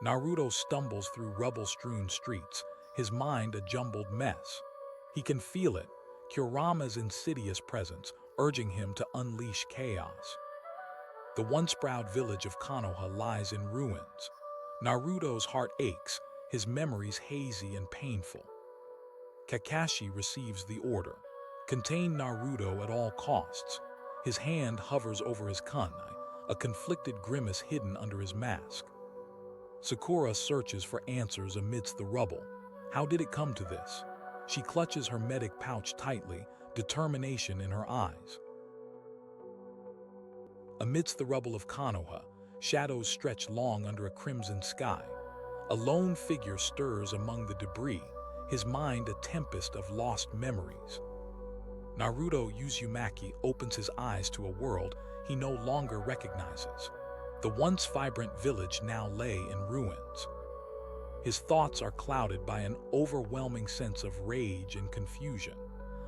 Naruto stumbles through rubble-strewn streets, his mind a jumbled mess. He can feel it, Kurama's insidious presence, urging him to unleash chaos. The once proud village of Konoha lies in ruins. Naruto's heart aches, his memories hazy and painful. Kakashi receives the order. Contain Naruto at all costs. His hand hovers over his kunai, a conflicted grimace hidden under his mask. Sakura searches for answers amidst the rubble. How did it come to this? She clutches her medic pouch tightly, determination in her eyes. Amidst the rubble of Konoha, shadows stretch long under a crimson sky. A lone figure stirs among the debris, his mind a tempest of lost memories. Naruto Uzumaki opens his eyes to a world he no longer recognizes. The once vibrant village now lay in ruins. His thoughts are clouded by an overwhelming sense of rage and confusion.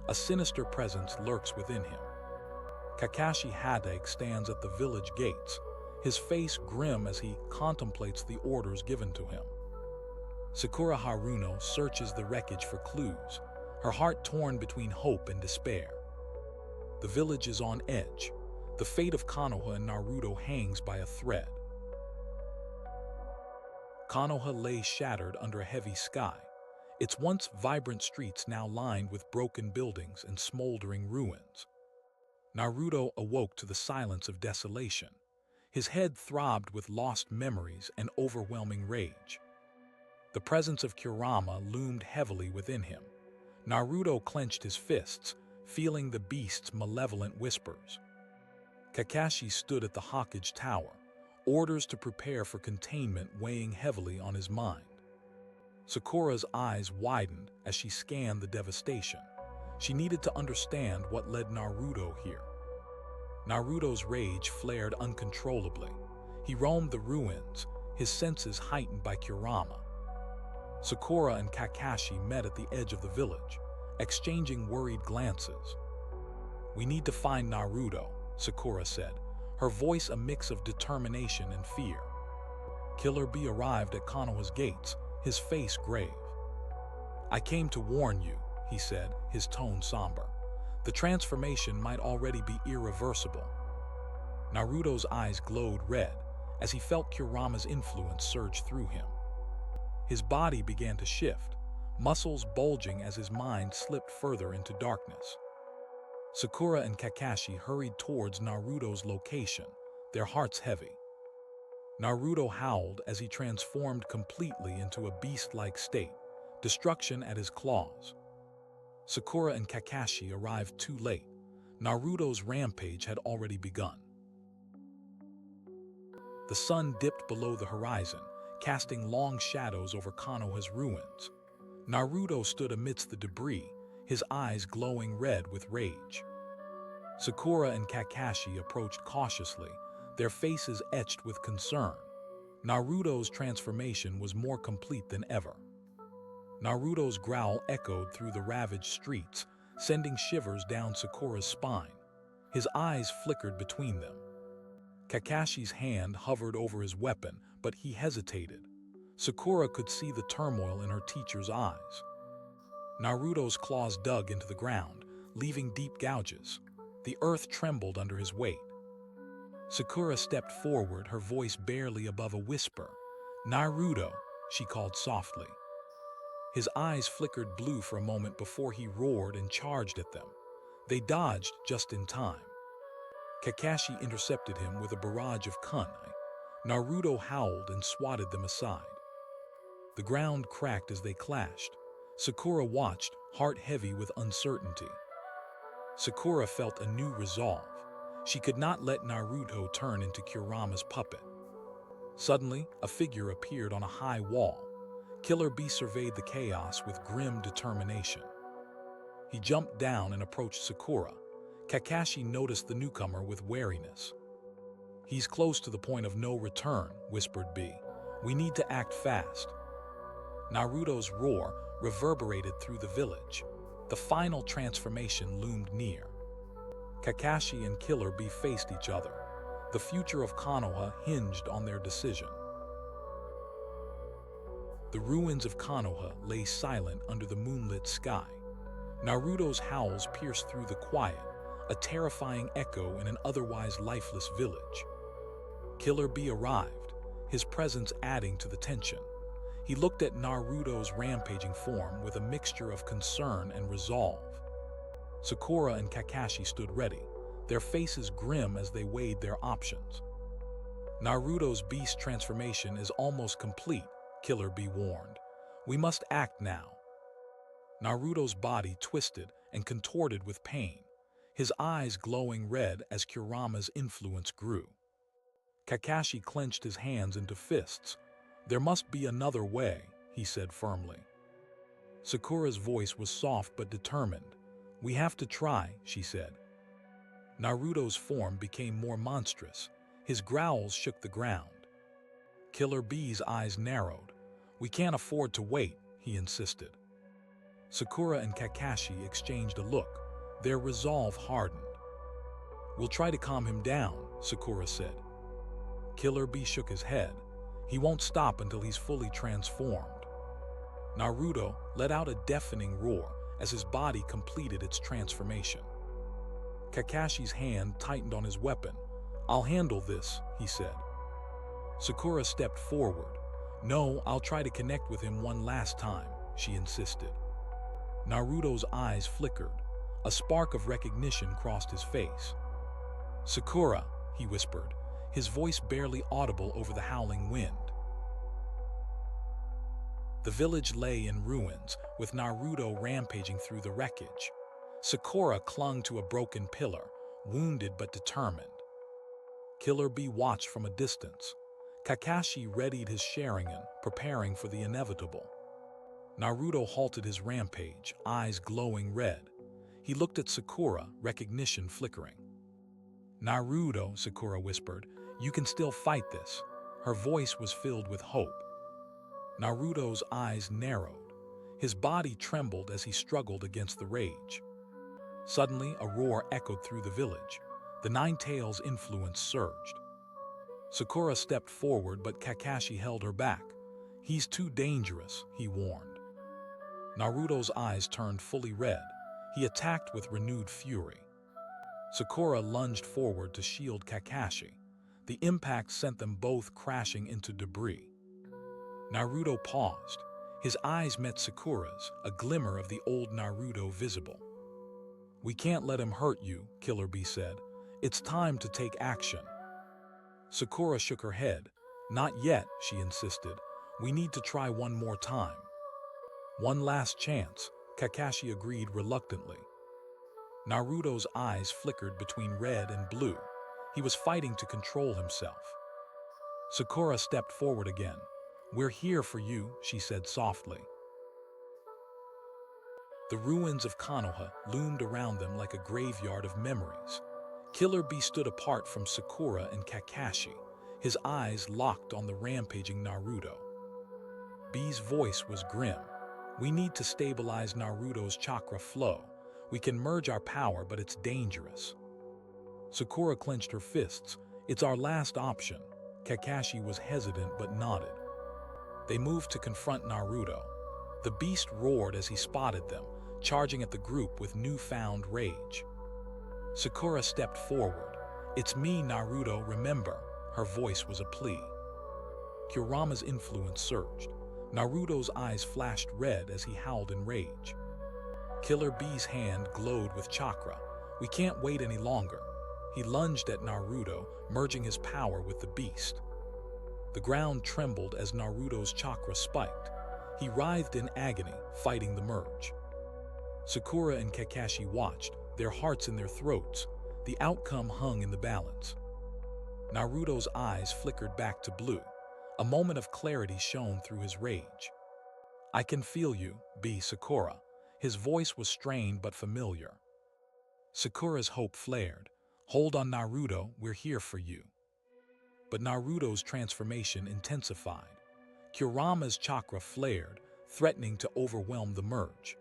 A sinister presence lurks within him. Kakashi Hatake stands at the village gates, his face grim as he contemplates the orders given to him. Sakura Haruno searches the wreckage for clues, her heart torn between hope and despair. The village is on edge. The fate of Konoha and Naruto hangs by a thread. Konoha lay shattered under a heavy sky, its once vibrant streets now lined with broken buildings and smoldering ruins. Naruto awoke to the silence of desolation. His head throbbed with lost memories and overwhelming rage. The presence of Kurama loomed heavily within him. Naruto clenched his fists, feeling the beast's malevolent whispers. Kakashi stood at the Hokage Tower, orders to prepare for containment weighing heavily on his mind. Sakura's eyes widened as she scanned the devastation. She needed to understand what led Naruto here. Naruto's rage flared uncontrollably. He roamed the ruins, his senses heightened by Kurama. Sakura and Kakashi met at the edge of the village, exchanging worried glances. "We need to find Naruto," Sakura said, her voice a mix of determination and fear. Killer Bee arrived at Konoha's gates, his face grave. "I came to warn you," he said, his tone somber. The transformation might already be irreversible. Naruto's eyes glowed red as he felt Kurama's influence surge through him. His body began to shift, muscles bulging as his mind slipped further into darkness. Sakura and Kakashi hurried towards Naruto's location, their hearts heavy. Naruto howled as he transformed completely into a beast-like state, destruction at his claws. Sakura and Kakashi arrived too late. Naruto's rampage had already begun. The sun dipped below the horizon, casting long shadows over Konoha's ruins. Naruto stood amidst the debris, his eyes glowing red with rage. Sakura and Kakashi approached cautiously, their faces etched with concern. Naruto's transformation was more complete than ever. Naruto's growl echoed through the ravaged streets, sending shivers down Sakura's spine. His eyes flickered between them. Kakashi's hand hovered over his weapon, but he hesitated. Sakura could see the turmoil in her teacher's eyes. Naruto's claws dug into the ground, leaving deep gouges. The earth trembled under his weight. Sakura stepped forward, her voice barely above a whisper. "Naruto," she called softly. His eyes flickered blue for a moment before he roared and charged at them. They dodged just in time. Kakashi intercepted him with a barrage of kunai. Naruto howled and swatted them aside. The ground cracked as they clashed. Sakura watched, heart heavy with uncertainty. Sakura felt a new resolve. She could not let Naruto turn into Kurama's puppet. Suddenly, a figure appeared on a high wall. Killer Bee surveyed the chaos with grim determination. He jumped down and approached Sakura. Kakashi noticed the newcomer with wariness. "He's close to the point of no return," whispered Bee. "We need to act fast." Naruto's roar reverberated through the village. The final transformation loomed near. Kakashi and Killer Bee faced each other. The future of Konoha hinged on their decision. The ruins of Konoha lay silent under the moonlit sky. Naruto's howls pierced through the quiet, a terrifying echo in an otherwise lifeless village. Killer Bee arrived, his presence adding to the tension. He looked at Naruto's rampaging form with a mixture of concern and resolve. Sakura and Kakashi stood ready, their faces grim as they weighed their options. Naruto's beast transformation is almost complete, Killer Bee warned. We must act now. Naruto's body twisted and contorted with pain, his eyes glowing red as Kurama's influence grew. Kakashi clenched his hands into fists. There must be another way, he said firmly. Sakura's voice was soft but determined. We have to try, she said. Naruto's form became more monstrous. His growls shook the ground. Killer Bee's eyes narrowed. We can't afford to wait, he insisted. Sakura and Kakashi exchanged a look. Their resolve hardened. We'll try to calm him down, Sakura said. Killer Bee shook his head. He won't stop until he's fully transformed. Naruto let out a deafening roar as his body completed its transformation. Kakashi's hand tightened on his weapon. I'll handle this, he said. Sakura stepped forward. No, I'll try to connect with him one last time, she insisted. Naruto's eyes flickered. A spark of recognition crossed his face. Sakura, he whispered, his voice barely audible over the howling wind. The village lay in ruins, with Naruto rampaging through the wreckage. Sakura clung to a broken pillar, wounded but determined. Killer Bee watched from a distance. Kakashi readied his Sharingan, preparing for the inevitable. Naruto halted his rampage, eyes glowing red. He looked at Sakura, recognition flickering. Naruto, Sakura whispered, you can still fight this. Her voice was filled with hope. Naruto's eyes narrowed. His body trembled as he struggled against the rage. Suddenly, a roar echoed through the village. The Nine Tails' influence surged. Sakura stepped forward, but Kakashi held her back. He's too dangerous, he warned. Naruto's eyes turned fully red. He attacked with renewed fury. Sakura lunged forward to shield Kakashi. The impact sent them both crashing into debris. Naruto paused. His eyes met Sakura's, a glimmer of the old Naruto visible. We can't let him hurt you, Killer Bee said. It's time to take action. Sakura shook her head. Not yet, she insisted. We need to try one more time. One last chance, Kakashi agreed reluctantly. Naruto's eyes flickered between red and blue. He was fighting to control himself. Sakura stepped forward again. We're here for you, she said softly. The ruins of Konoha loomed around them like a graveyard of memories. Killer Bee stood apart from Sakura and Kakashi, his eyes locked on the rampaging Naruto. Bee's voice was grim. We need to stabilize Naruto's chakra flow. We can merge our power, but it's dangerous. Sakura clenched her fists. It's our last option. Kakashi was hesitant but nodded. They moved to confront Naruto. The beast roared as he spotted them, charging at the group with newfound rage. Sakura stepped forward. It's me, Naruto, remember. Her voice was a plea. Kurama's influence surged. Naruto's eyes flashed red as he howled in rage. Killer Bee's hand glowed with chakra. We can't wait any longer. He lunged at Naruto, merging his power with the beast. The ground trembled as Naruto's chakra spiked. He writhed in agony, fighting the merge. Sakura and Kakashi watched, their hearts in their throats. The outcome hung in the balance. Naruto's eyes flickered back to blue. A moment of clarity shone through his rage. I can feel you, Sakura. His voice was strained but familiar. Sakura's hope flared. Hold on, Naruto, we're here for you. But Naruto's transformation intensified. Kurama's chakra flared, threatening to overwhelm the merge.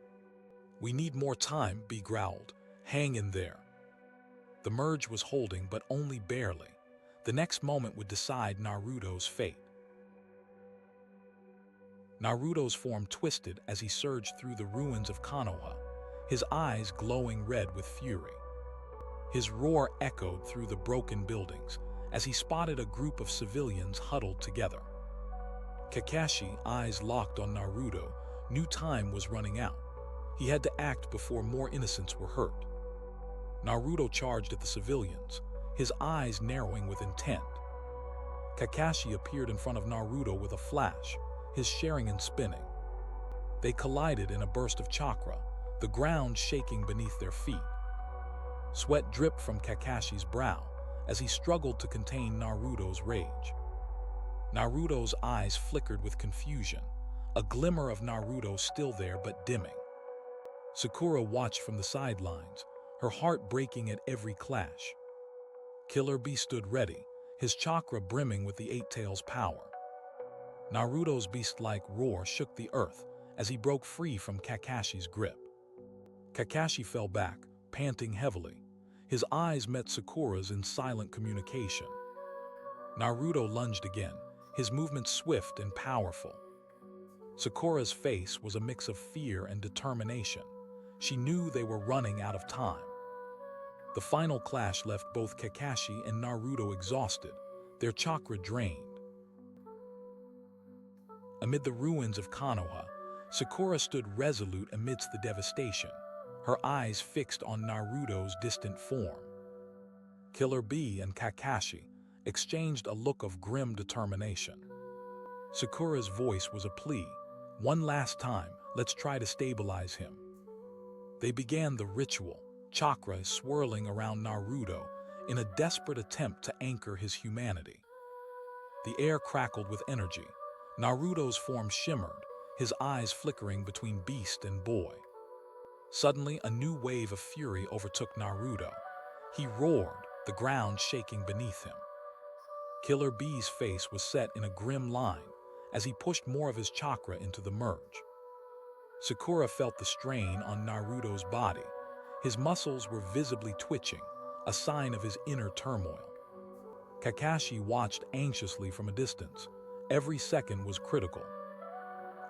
We need more time, Bee growled. Hang in there. The merge was holding, but only barely. The next moment would decide Naruto's fate. Naruto's form twisted as he surged through the ruins of Konoha, his eyes glowing red with fury. His roar echoed through the broken buildings as he spotted a group of civilians huddled together. Kakashi, eyes locked on Naruto, knew time was running out. He had to act before more innocents were hurt. Naruto charged at the civilians, his eyes narrowing with intent. Kakashi appeared in front of Naruto with a flash, his Sharingan spinning. They collided in a burst of chakra, the ground shaking beneath their feet. Sweat dripped from Kakashi's brow as he struggled to contain Naruto's rage. Naruto's eyes flickered with confusion, a glimmer of Naruto still there but dimming. Sakura watched from the sidelines, her heart breaking at every clash. Killer Bee stood ready, his chakra brimming with the Eight Tails' power. Naruto's beast-like roar shook the earth as he broke free from Kakashi's grip. Kakashi fell back, panting heavily. His eyes met Sakura's in silent communication. Naruto lunged again, his movements swift and powerful. Sakura's face was a mix of fear and determination. She knew they were running out of time. The final clash left both Kakashi and Naruto exhausted, their chakra drained. Amid the ruins of Konoha, Sakura stood resolute amidst the devastation, her eyes fixed on Naruto's distant form. Killer Bee and Kakashi exchanged a look of grim determination. Sakura's voice was a plea. One last time, let's try to stabilize him. They began the ritual, chakra swirling around Naruto in a desperate attempt to anchor his humanity. The air crackled with energy. Naruto's form shimmered, his eyes flickering between beast and boy. Suddenly, a new wave of fury overtook Naruto. He roared, the ground shaking beneath him. Killer Bee's face was set in a grim line as he pushed more of his chakra into the merge. Sakura felt the strain on Naruto's body. His muscles were visibly twitching, a sign of his inner turmoil. Kakashi watched anxiously from a distance. Every second was critical.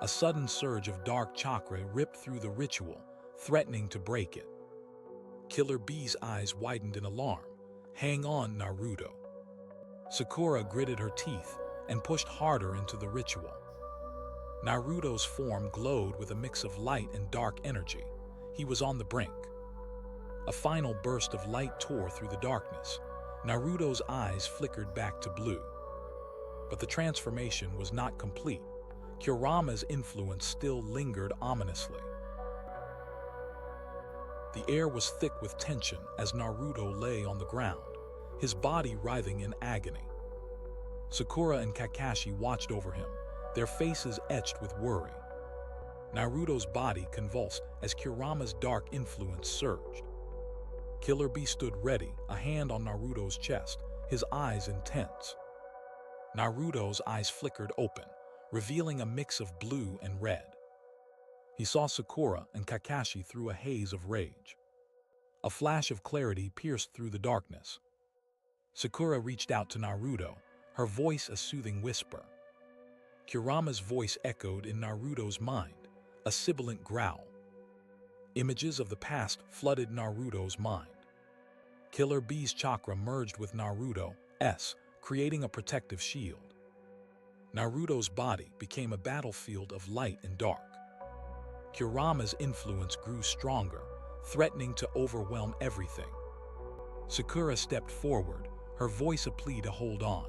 A sudden surge of dark chakra ripped through the ritual, threatening to break it. Killer Bee's eyes widened in alarm. Hang on, Naruto. Sakura gritted her teeth and pushed harder into the ritual. Naruto's form glowed with a mix of light and dark energy. He was on the brink. A final burst of light tore through the darkness. Naruto's eyes flickered back to blue. But the transformation was not complete. Kurama's influence still lingered ominously. The air was thick with tension as Naruto lay on the ground, his body writhing in agony. Sakura and Kakashi watched over him, their faces etched with worry. Naruto's body convulsed as Kurama's dark influence surged. Killer Bee stood ready, a hand on Naruto's chest, his eyes intense. Naruto's eyes flickered open, revealing a mix of blue and red. He saw Sakura and Kakashi through a haze of rage. A flash of clarity pierced through the darkness. Sakura reached out to Naruto, her voice a soothing whisper. Kurama's voice echoed in Naruto's mind, a sibilant growl. Images of the past flooded Naruto's mind. Killer Bee's chakra merged with Naruto's, creating a protective shield. Naruto's body became a battlefield of light and dark. Kurama's influence grew stronger, threatening to overwhelm everything. Sakura stepped forward, her voice a plea to hold on.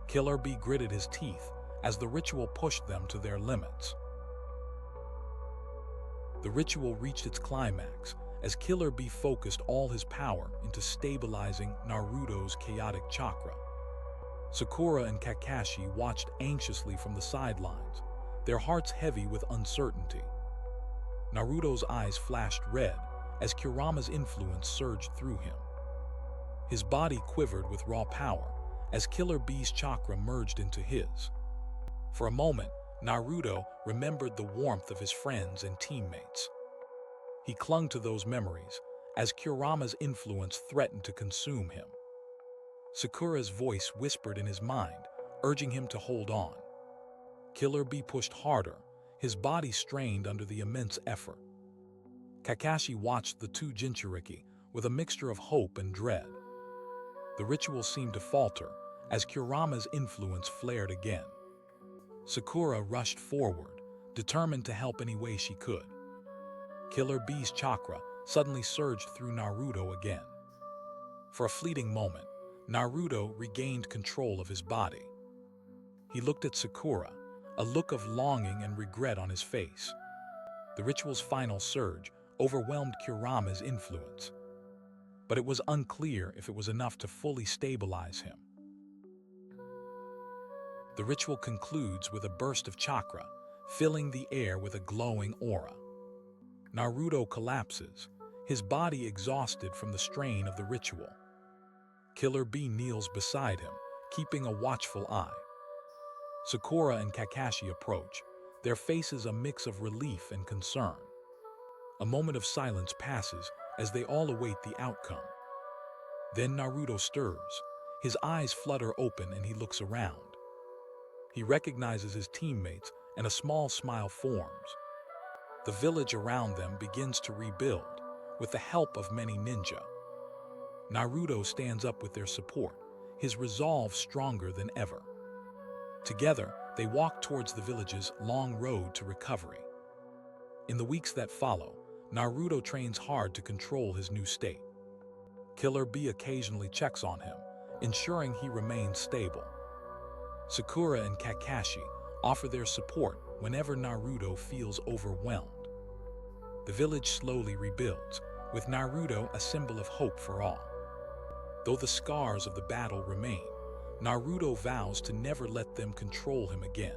Killer Bee gritted his teeth as the ritual pushed them to their limits. The ritual reached its climax as Killer Bee focused all his power into stabilizing Naruto's chaotic chakra. Sakura and Kakashi watched anxiously from the sidelines, their hearts heavy with uncertainty. Naruto's eyes flashed red as Kurama's influence surged through him. His body quivered with raw power as Killer Bee's chakra merged into his. For a moment, Naruto remembered the warmth of his friends and teammates. He clung to those memories as Kurama's influence threatened to consume him. Sakura's voice whispered in his mind, urging him to hold on. Killer Bee pushed harder, his body strained under the immense effort. Kakashi watched the two Jinchuriki with a mixture of hope and dread. The ritual seemed to falter as Kurama's influence flared again. Sakura rushed forward, determined to help any way she could. Killer Bee's chakra suddenly surged through Naruto again. For a fleeting moment, Naruto regained control of his body. He looked at Sakura, a look of longing and regret on his face. The ritual's final surge overwhelmed Kurama's influence, but it was unclear if it was enough to fully stabilize him. The ritual concludes with a burst of chakra, filling the air with a glowing aura. Naruto collapses, his body exhausted from the strain of the ritual. Killer Bee kneels beside him, keeping a watchful eye. Sakura and Kakashi approach, their faces a mix of relief and concern. A moment of silence passes as they all await the outcome. Then Naruto stirs, his eyes flutter open and he looks around. He recognizes his teammates and a small smile forms. The village around them begins to rebuild, with the help of many ninja. Naruto stands up with their support, his resolve stronger than ever. Together, they walk towards the village's long road to recovery. In the weeks that follow, Naruto trains hard to control his new state. Killer Bee occasionally checks on him, ensuring he remains stable. Sakura and Kakashi offer their support whenever Naruto feels overwhelmed. The village slowly rebuilds, with Naruto a symbol of hope for all. Though the scars of the battle remain, Naruto vows to never let them control him again.